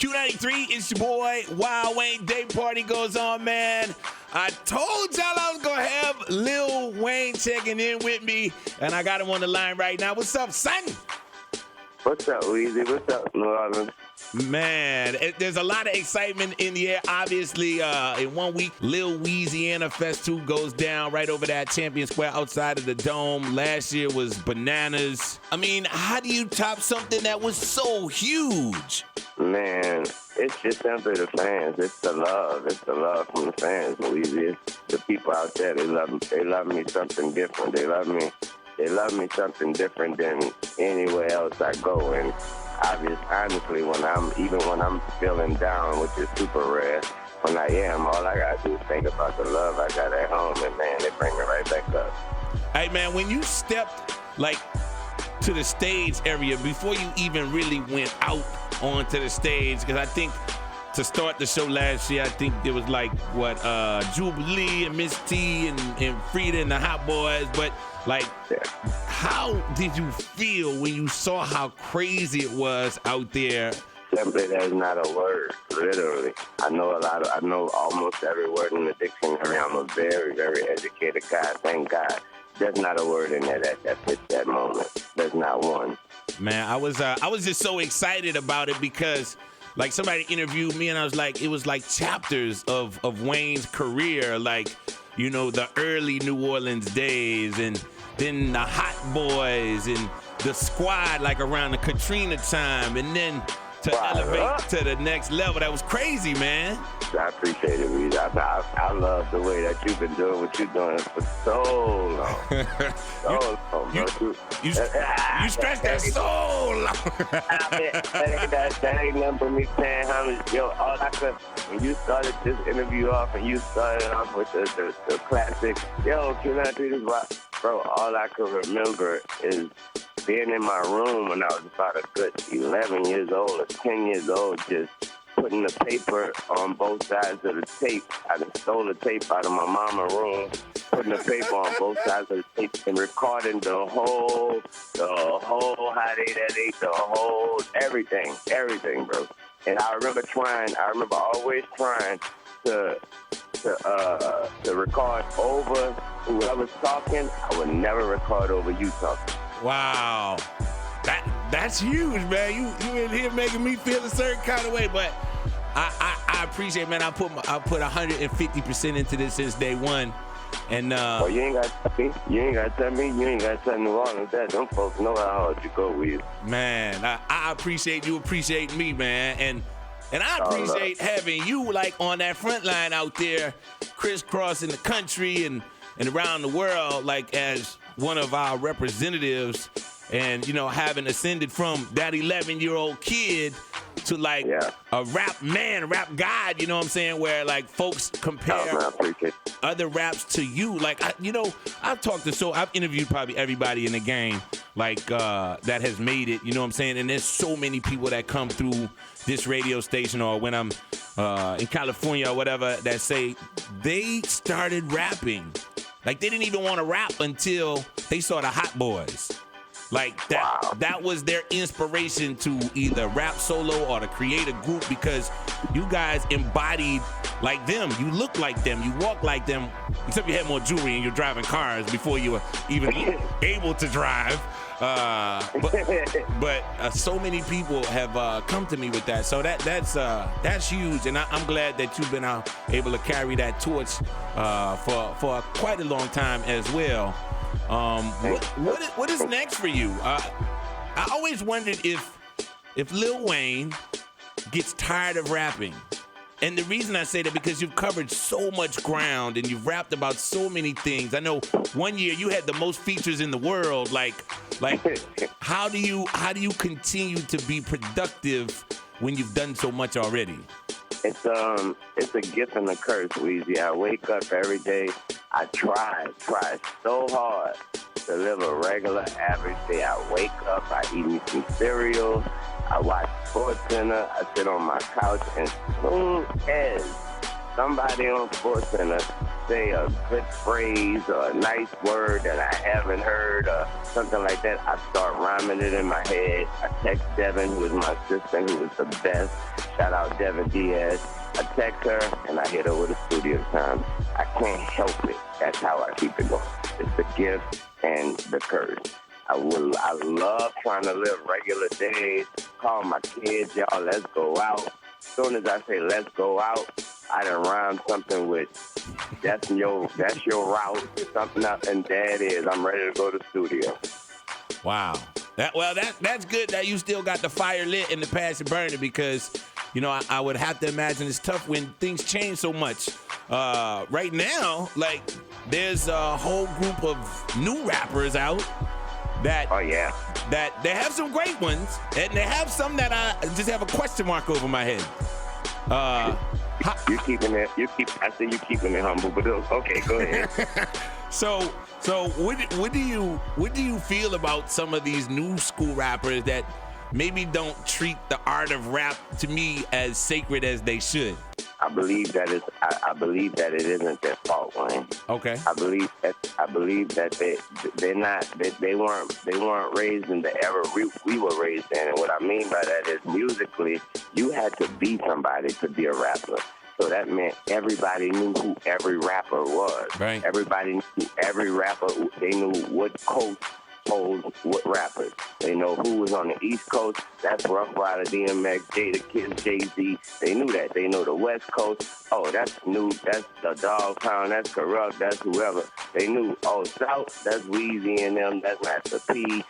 Q93, it's your boy, Wild Wayne. Day party goes on, man. I told y'all I was going to have Lil Wayne checking in with me, and I got him on the line right now. What's up, son? What's up, Weezy? What's up, New Orleans? Man, there's a lot of excitement in the air. Obviously, in 1 week, Louisiana Fest 2 goes down right over that Champion Square outside of the Dome. Last year was bananas. I mean, how do you top something that was so huge? Man, it's just simply the fans. It's the love. It's the love from the fans, Weezy. It's the people out there. They love me something different. They love me something different than anywhere else I go. And honestly, when I'm feeling down, which is super rare, when I am, all I gotta do is think about the love I got at home, and man, they bring me right back up. Hey man, when you stepped to the stage area before you even really went out onto the stage, because I think to start the show last year, I think there was Jubilee and Miss T and Frida and the Hot Boys, but how did you feel when you saw how crazy it was out there? Simply, there's not a word, literally. I know almost every word in the dictionary. I'm a very, very educated guy, thank God. There's not a word in there that fits that moment. There's not one. Man, I was just so excited about it because somebody interviewed me and I was like, it was like chapters of Wayne's career, the early New Orleans days and then the Hot Boys and the Squad around the Katrina time, and then to elevate to the next level. That was crazy, man. I appreciate it, Reed. I love the way that you've been doing what you're doing for so long. You stretched that so long. that ain't nothing but me saying how much, when you started this interview off and you started off with the classic, can I do this? Bro, all I could remember is being in my room when I was about a good 11 years old or 10 years old, just putting the paper on both sides of the tape. I just stole the tape out of my mama's room, putting the paper on both sides of the tape and recording the whole Hot 8 at 8, the whole everything, bro. And I remember always trying to record over whoever's talking. I would never record over you talking. Wow. That's huge, man. You in here making me feel a certain kind of way, but I appreciate, man. I put 150% into this since day one. And you ain't got to tell me. You ain't got to tell New Orleans that. Them folks know how hard you go with. Man, I appreciate you appreciating me, man. And I appreciate having you on that front line out there, crisscrossing the country and around the world, as one of our representatives, and having ascended from that 11-year-old kid to a rap god, you know what I'm saying, where folks compare other raps to you. I've interviewed probably everybody in the game that has made it, you know what I'm saying, and there's so many people that come through this radio station or when I'm in California or whatever that say they started rapping. They didn't even want to rap until they saw the Hot Boys. That was their inspiration to either rap solo or to create a group, because you guys embodied like them. You look like them. You walk like them, except you had more jewelry and you're driving cars before you were even able to drive. But so many people have come to me with that. So that's huge, and I'm glad that you've been able to carry that torch for quite a long time as well. What is next for you? I always wondered if Lil Wayne gets tired of rapping. And the reason I say that, because you've covered so much ground and you've rapped about so many things. I know one year you had the most features in the world. How do you continue to be productive when you've done so much already? It's a gift and a curse, Weezy. I wake up every day. I try so hard to live a regular, average day. I wake up, I eat me some cereal, I watch SportsCenter, I sit on my couch, and as soon as somebody on SportsCenter say a good phrase or a nice word that I haven't heard or something like that, I start rhyming it in my head. I text Devin, who is my assistant, who is the best. Shout out Devin Diaz. I text her and I hit her with a studio time. I can't help it. That's how I keep it going. It's the gift and the curse. I love trying to live regular days. Call my kids, y'all, let's go out. As soon as I say let's go out, I done rhyme something with that's your route, something up, and there it is. I'm ready to go to the studio. Wow. That's good that you still got the fire lit and the passion burning, because, you know, I would have to imagine it's tough when things change so much. Right now, like, there's a whole group of new rappers out that, oh yeah, that they have some great ones, and they have some that I just have a question mark over my head. You keeping it? I say you keeping it humble, but okay, go ahead. So what do you feel about some of these new school rappers that maybe don't treat the art of rap, to me, as sacred as they should? I believe that it isn't their fault, Wayne. Okay. I believe that they weren't raised in the era we were raised in, and what I mean by that is musically, you had to be somebody to be a rapper. So that meant everybody knew who every rapper was. Right. Everybody knew every rapper. They knew what coast holds what rappers. They know who was on the East Coast. That's Rough Rider, DMX, Jada Kidd, Jay-Z. They knew that. They know the West Coast. Oh, that's Snoop. That's the Dog Pound. That's Corrupt. That's whoever. They knew. Oh, South. That's Weezy and them. That's Master P.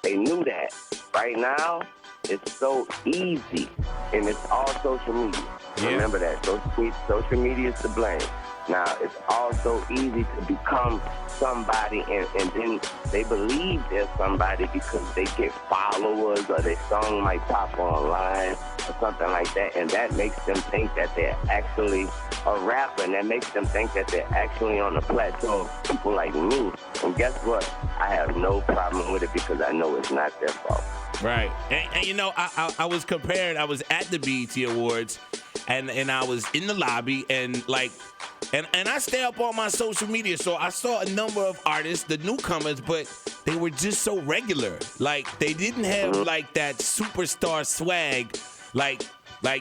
They knew that. Right now, it's so easy, and it's all social media. Yeah. Remember that. Social media is to blame. Now, it's also easy to become somebody, and then they believe they're somebody because they get followers, or their song might pop online or something like that, and that makes them think that they're actually a rapper, and that makes them think that they're actually on the plateau of people like me. And guess what? I have no problem with it, because I know it's not their fault. Right. And you know, I was comparing, I was at the BET Awards, and I was in the lobby, and like, and I stay up on my social media, so I saw a number of artists, the newcomers, but they were just so regular. Like, they didn't have like that superstar swag like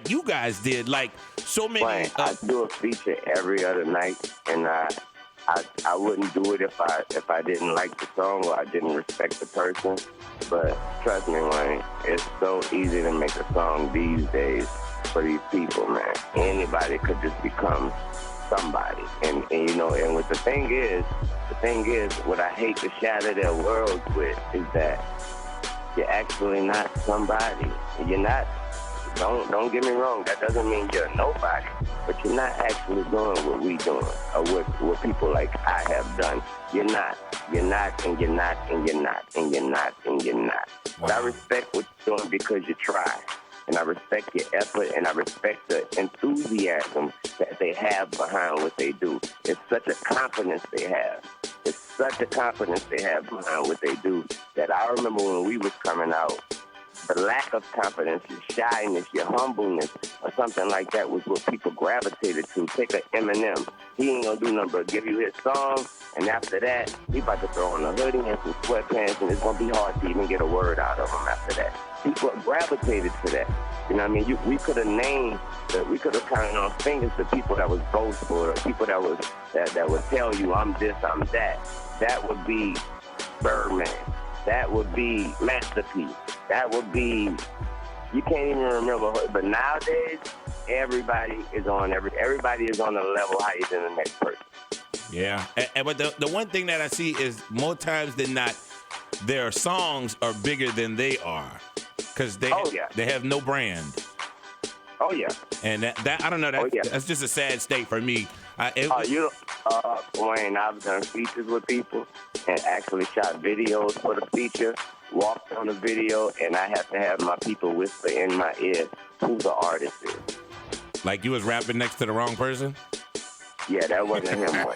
you guys did. Like, so many. Wayne, I do a feature every other night, and I wouldn't do it if I didn't like the song or I didn't respect the person. But trust me, Wayne, it's so easy to make a song these days for these people, man. Anybody could just become somebody. And you know, and what the thing is, what I hate to shatter their worlds with is that you're actually not somebody. You're not. Don't get me wrong. That doesn't mean you're nobody, but you're not actually doing what we doing, or what people like I have done. You're not, and you're not, and you're not, and you're not. Wow. But I respect what you're doing because you try, and I respect your effort, and I respect the enthusiasm that they have behind what they do. It's such a confidence they have. It's such a confidence they have behind what they do that I remember when we was coming out, the lack of confidence, your shyness, your humbleness, or something like that was what people gravitated to. Take a Eminem. He ain't gonna do nothing but give you his song, and after that, he about to throw on a hoodie and some sweatpants, and it's gonna be hard to even get a word out of him after that. People gravitated to that. You know what I mean? We could have we could have counted on fingers the people that was boastful, or people that would tell you, I'm this, I'm that. That would be Birdman. That would be Masterpiece. That would be, you can't even remember. But nowadays, everybody is on the level higher than the next person. Yeah, but the one thing that I see is more times than not, their songs are bigger than they are, because they have no brand. Oh yeah. And that I don't know. That's just a sad state for me. Wayne, I've done features with people and actually shot videos for the feature, walked on the video, and I have to have my people whisper in my ear who the artist is. Like you was rapping next to the wrong person? Yeah, that wasn't him.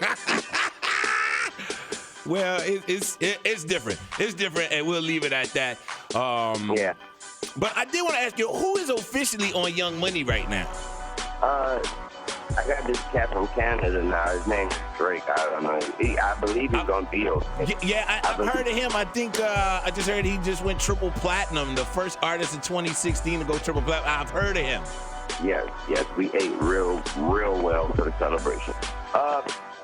Well, it's different. It's different, and we'll leave it at that. Yeah. But I did want to ask you, who is officially on Young Money right now? I got this cat from Canada now. His name is Drake. I don't know. I believe he's going to be okay. Yeah, I've heard of him. I think I just heard he just went triple platinum, the first artist in 2016 to go triple platinum. I've heard of him. Yes, we ate real well for the celebration.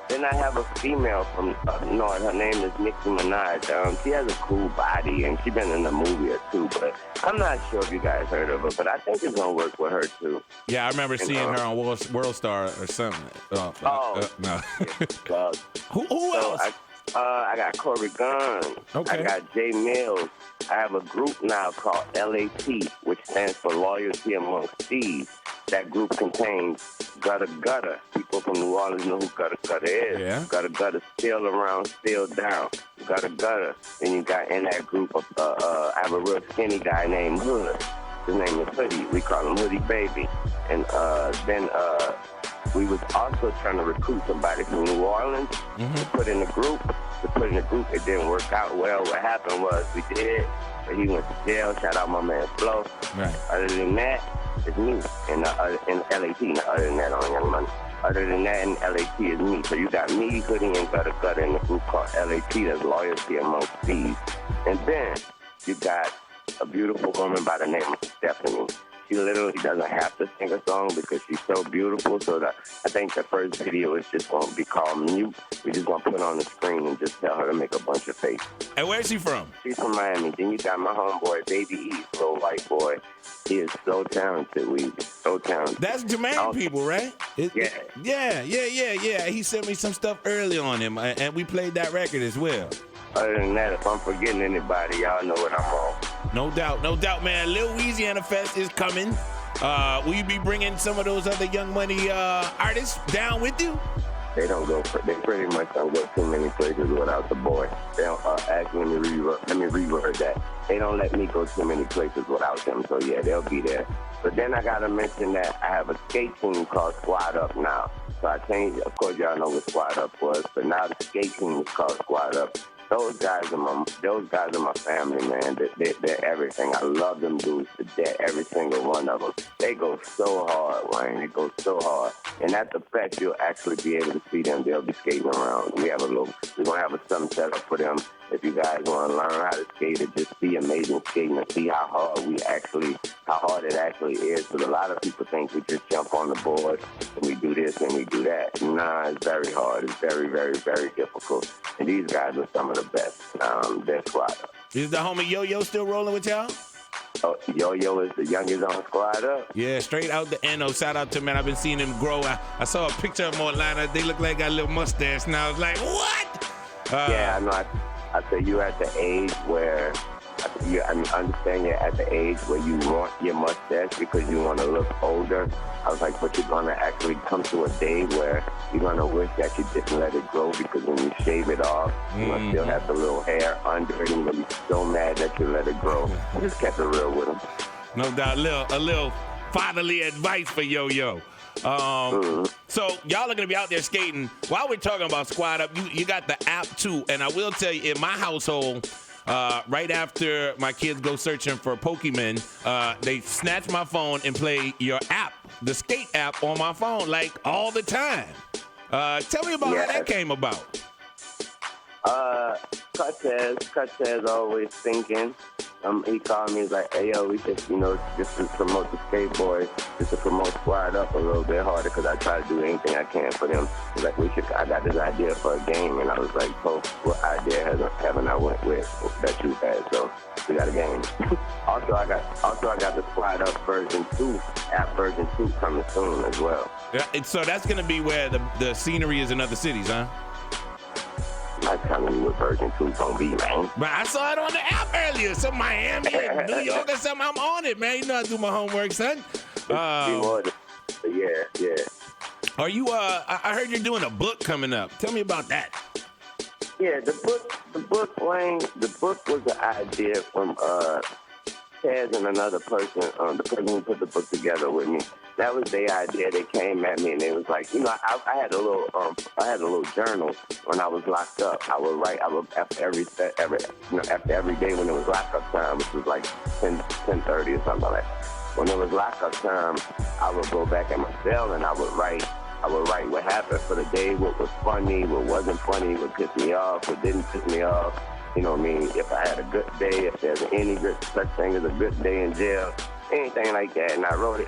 Then I have a female from up north. Her name is Nicki Minaj. She has a cool body, and she's been in a movie or two, but I'm not sure if you guys heard of her, but I think it's going to work with her, too. Yeah, I remember seeing her on World Star or something. No. Who else? I got Corey Gunn. Okay. I got Jay Mills. I have a group now called LAT, which stands for Loyalty Amongst Thieves. That group contains Gutter Gutter. People from New Orleans know who Gutter Gutter is. Yeah. Gutter Gutter, still around, still down. Gutter Gutter. Then you got in that group, I have a real skinny guy named Hood. His name is Hoodie. We call him Hoodie Baby. And then we was also trying to recruit somebody from New Orleans to put in the group. It didn't work out well. What happened was we did, but he went to jail. Shout out my man Flo. Right. Other than that, it's me in LAT. Now, other than that, on Young Money. Other than that, in LAT is me. So you got me, Hoodie, and Gutter Gutter in the group called LAT. That's Loyalty Amongst Thieves. And then you got a beautiful woman by the name of Stephanie. She literally doesn't have to sing a song because she's so beautiful. So that I think the first video is just going to be called Mute. We just going to put it on the screen and just tell her to make a bunch of faces. And where's she from? She's from Miami. Then you got my homeboy, Baby E, little white boy. He is so talented, so talented. That's Jermaine people, right? Yeah. He sent me some stuff early on him, and we played that record as well. Other than that, if I'm forgetting anybody, y'all know what I'm on. No doubt, man. Louisiana Fest is coming. Will you be bringing some of those other Young Money artists down with you? They pretty much don't go too many places without the boy. They don't, actually, let me reword that. They don't let me go too many places without them, so yeah, they'll be there. But then I gotta mention that I have a skate team called Squad Up now. So I changed, of course y'all know what Squad Up was, but now the skate team is called Squad Up. Those guys are my family, man. They're everything. I love them dudes to death, every single one of them. They go so hard, Wayne. They go so hard. And at the fest, you'll actually be able to see them. They'll be skating around. We're going to have something set up for them. If you guys want to learn how to skate or just see amazing skating and see how hard it actually is. Because a lot of people think we just jump on the board and we do this and we do that. Nah, it's very hard. It's very, very, very difficult. And these guys are some of the best. They're Squad Up. Is the homie Yo-Yo still rolling with y'all? Oh, Yo-Yo is the youngest on Squad Up. Yeah, straight out the NO. Shout out to him, man. I've been seeing him grow. I saw a picture of him online. They look like got a little mustache. And I was like, what? Yeah, I know. I say you're at the age where I understand you're at the age where you want your mustache because you want to look older. I was like, but you're going to actually come to a day where you're going to wish that you didn't let it grow because when you shave it off, you're going to still have the little hair under it and you're going to be so mad that you let it grow. I just kept it real with him. No doubt. A little fatherly advice for Yo-Yo. So y'all are going to be out there skating. While we're talking about Squad Up, you got the app too. And I will tell you, in my household, right after my kids go searching for Pokemon, they snatch my phone and play your app, the skate app on my phone, like all the time. Tell me about how that came about. Cortez always thinking. He called me, he's like, hey, yo, we should, just to promote the skateboards, just to promote Squad Up a little bit harder, because I try to do anything I can for them. He's like, I got this idea for a game, and I was like, what idea haven't I went with that you had? So we got a game. Also, I got the Squad Up version 2, app version 2 coming soon as well. Yeah, so that's going to be where the scenery is in other cities, huh? I telling you what version 2 gonna be, man. But I saw it on the app earlier. Some Miami, New York, or something. I'm on it, man. You know I do my homework, son. Yeah. Are you? I heard you're doing a book coming up. Tell me about that. Yeah, the book, Wayne. The book was an idea from Taz and another person, the person who put the book together with me. That was their idea. They came at me and they was like, I had a little journal when I was locked up. I would write. After every day when it was lockup time, which was like 10:30 or something like that. When it was lockup time, I would go back at my cell and I would write what happened for the day, what was funny, what wasn't funny, what pissed me off, what didn't piss me off. You know what I mean? If I had a good day, if there's any such thing as a good day in jail, anything like that. And I wrote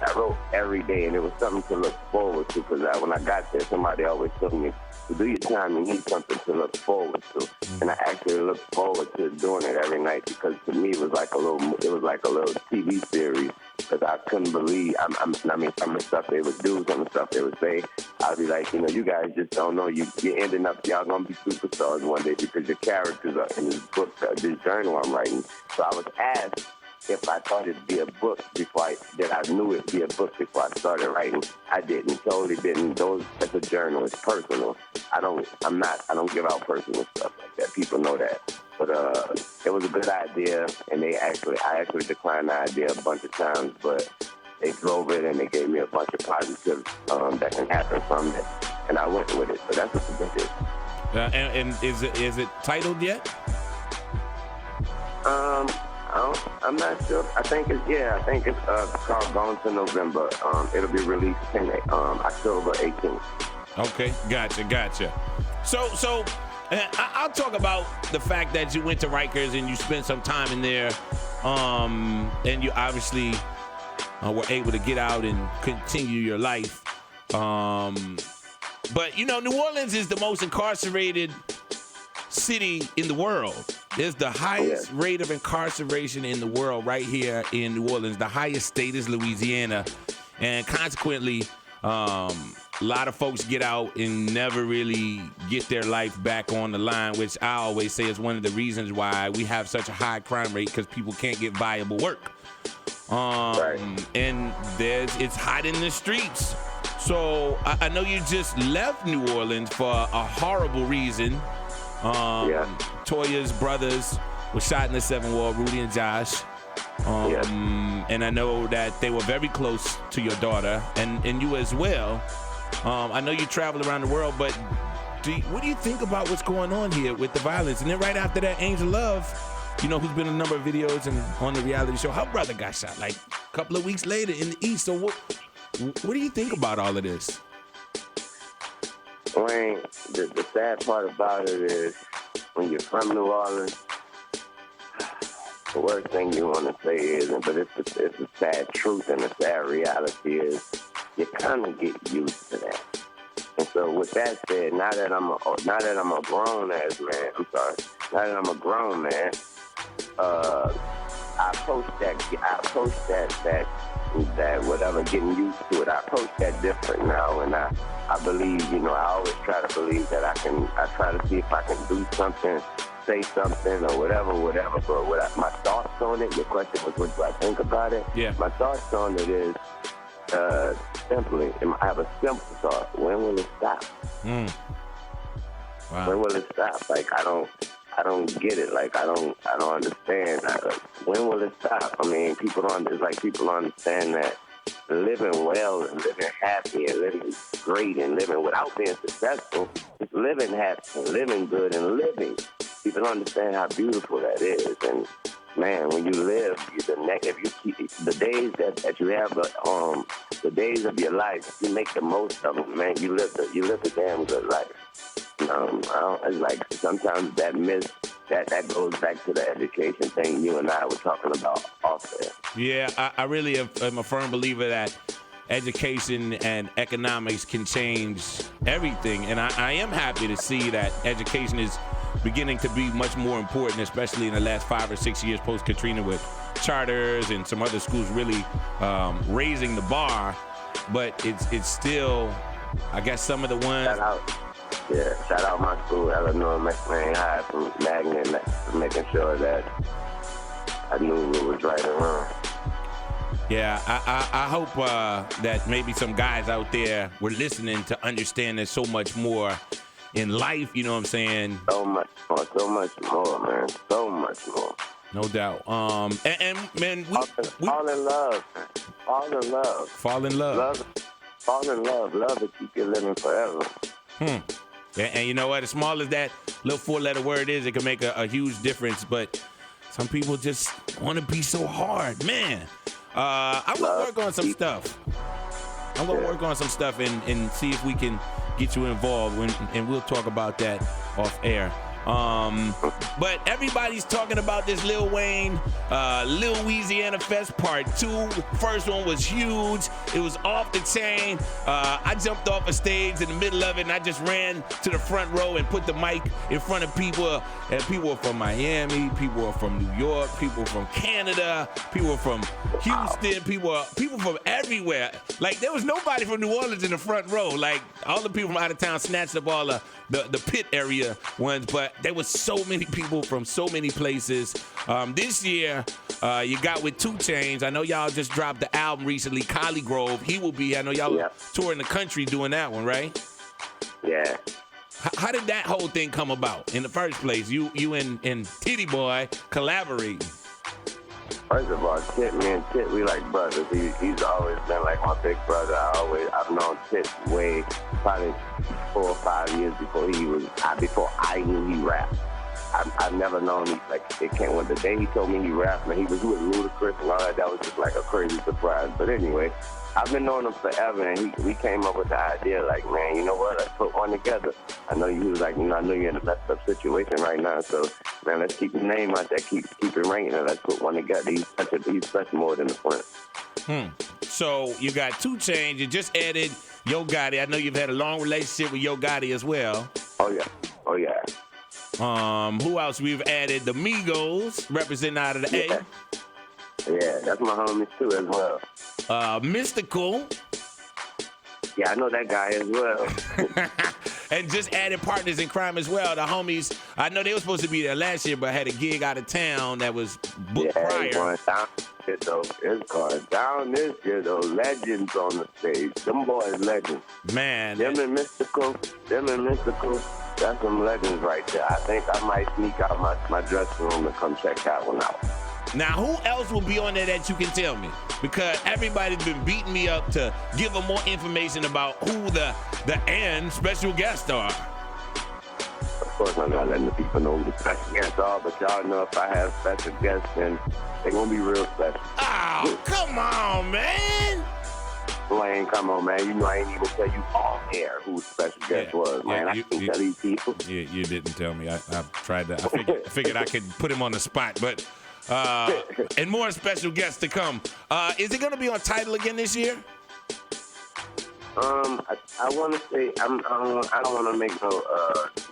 every day, and it was something to look forward to, because when I got there, somebody always told me, to do your time, you need something to look forward to. And I actually looked forward to doing it every night, because to me it was like a little TV series, because I couldn't believe, I mean, some of the stuff they would do, some of the stuff they would say, I'd be like, you guys just don't know, you're ending up, y'all gonna be superstars one day, because your characters are in this book, this journal I'm writing. So I was asked if I thought it'd be a book that I knew it'd be a book before I started writing. I didn't, totally didn't. That's a journal, it's personal. I don't give out personal stuff like that. People know that. But it was a good idea, and I actually declined the idea a bunch of times, but they drove it and they gave me a bunch of positives that can happen from it, and I went with it. So that's what the book is. And is it titled yet? I'm not sure. I think it's called Gone to November. It'll be released October 18th. Okay, gotcha. So I'll talk about the fact that you went to Rikers and you spent some time in there, and you obviously were able to get out and continue your life. But New Orleans is the most incarcerated city in the world. There's the highest rate of incarceration in the world right here in New Orleans. The highest state is Louisiana, and consequently, a lot of folks get out and never really get their life back on the line, which I always say is one of the reasons why we have such a high crime rate, because people can't get viable work. And it's hot in the streets. So I know you just left New Orleans for a horrible reason. Toya's brothers were shot in the 7th Ward, Rudy and Josh. And I know that they were very close to your daughter and you as well. I know you travel around the world, but what do you think about what's going on here with the violence? And then right after that, Angel Love, who's been in a number of videos and on the reality show, her brother got shot like a couple of weeks later in the East. So what do you think about all of this? Wayne, the sad part about it is, when you're from New Orleans, the worst thing you want to say is, but it's a sad truth and a sad reality is, you kind of get used to that. And so with that said, now that I'm a grown ass man, now that I'm a grown man, I approach that whatever, getting used to it, I approach that different now, and I believe, I always try to believe that I try to see if I can do something, say something, or whatever, but my thoughts on it, your question was, what do I think about it? Yeah. My thoughts on it is, simply, I have a simple thought, when will it stop? Wow. When will it stop? Like, I don't get it. Like, I don't understand. When will it stop? I mean, people don't understand that living well and living happy and living great and living without being successful, just living happy and living good and living. People don't understand how beautiful that is. And man, when you live, if you keep the days that you have, the days of your life, you make the most of them. Man, you live a damn good life. It's like sometimes that goes back to the education thing you and I were talking about off there. Yeah, I really am a firm believer that education and economics can change everything. And I am happy to see that education is beginning to be much more important, especially in the last 5 or 6 years post-Katrina, with charters and some other schools really raising the bar. But it's still, I guess, some of the ones... Shout out my school, Illinois McLean High, from Magnet, for making sure that I knew what was right and wrong. Yeah, I hope that maybe some guys out there were listening to understand there's so much more in life, you know what I'm saying? So much more, man. So much more. No doubt. And man, fall in love, man. Fall in love. Fall in love. Fall in love. Love to keep you living forever. And you know what? As small as that little 4-letter word is, it can make a huge difference. But some people just want to be so hard. Man, I'm going to work on some stuff. I'm going to work on some stuff and see if we can get you involved. And we'll talk about that off air. But everybody's talking about this Lil Wayne, Louisiana Fest Part 2. First one was huge. It was off the chain. I jumped off a stage in the middle of it, and I just ran to the front row and put the mic in front of people. And people were from Miami, people were from New York, people from Canada, people were from Houston, people from everywhere. Like, there was nobody from New Orleans in the front row. Like, all the people from out of town snatched up all the pit area ones, but there was so many people from so many places. This year, you got with 2 Chainz. I know y'all just dropped the album recently, Collie Grove. He will be, I know y'all touring the country doing that one, right? Yeah. How did that whole thing come about in the first place? You and Titty Boy collaborating. First of all, me and Tit, we like brothers. He's always been like my big brother. I've known Tit way, probably 4 or 5 years before I knew he rapped. I've never known he, like, it came when the day he told me he rapped, and he was with Ludacris and all that was just like a crazy surprise. But anyway, I've been knowing him forever, and we came up with the idea, like, man, you know what, let's put one together. I know you was like, I know you're in a messed up situation right now, so, man, let's keep his name out there, keep it ringing, and let's put one together. He's such more than a friend. So you got 2 Chainz. You just added Yo Gotti. I know you've had a long relationship with Yo Gotti as well. Oh, yeah. Who else? We've added the Migos, representing out of the A. Yeah, that's my homies too as well. Mystical. Yeah, I know that guy as well. And just added Partners in Crime as well. The homies, I know they were supposed to be there last year, but had a gig out of town that was booked prior. It's going down this year, though. Legends on the stage. Them boys legends. Man. Them and Mystical, that's some legends right there. I think I might sneak out my dressing room and come check that one out. Now, who else will be on there that you can tell me? Because everybody's been beating me up to give them more information about who the special guests are. Of course, I'm not letting the people know who the special guests are, but y'all know if I have special guests, then they're going to be real special. Oh, come on, man. Blaine, come on, man. You know I ain't even tell you off air who the special guest was, man. I can tell these people. Yeah, you didn't tell me. I tried to. I figured I could put him on the spot, but and more special guests to come. Is it going to be on Tidal again this year? I want to say I don't want to make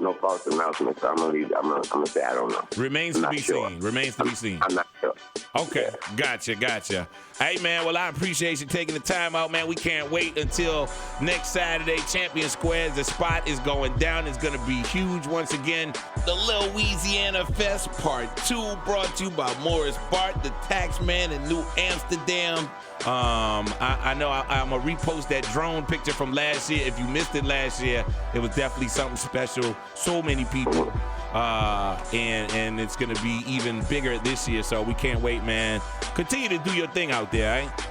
no false announcements. So I'm gonna say I don't know. Remains to be seen. I'm not sure. Okay, gotcha. Hey, man, well, I appreciate you taking the time out, man. We can't wait until next Saturday, Champion Squares. The spot is going down. It's going to be huge once again. The Louisiana Fest Part 2, brought to you by Morris Bart, the Taxman in New Amsterdam. I know I'm going to repost that drone picture from last year. If you missed it last year, it was definitely something special. So many people. And it's going to be even bigger this year, so we can't wait, man. Continue to do your thing out there, right?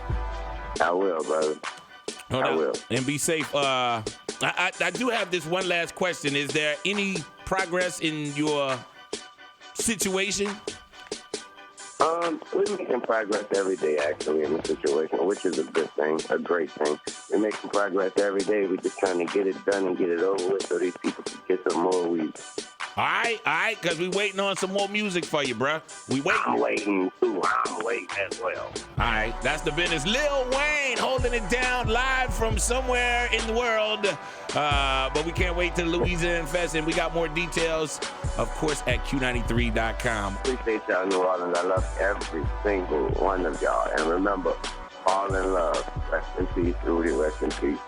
I will, brother. I will. And be safe. I do have this one last question. Is there any progress in your situation? We're making progress every day, actually, in the situation, which is a good thing, a great thing. We're making progress every day. We're just trying to get it done and get it over with so these people can get some more weed. All right, because we waiting on some more music for you, bruh. I'm waiting, too. I'm waiting as well. All right, that's the business. Lil Wayne holding it down live from somewhere in the world. But we can't wait till Louisiana Fest, and we got more details, of course, at Q93.com. Appreciate y'all, New Orleans. I love every single one of y'all. And remember, fall in love. Rest in peace, Rudy. Rest in peace.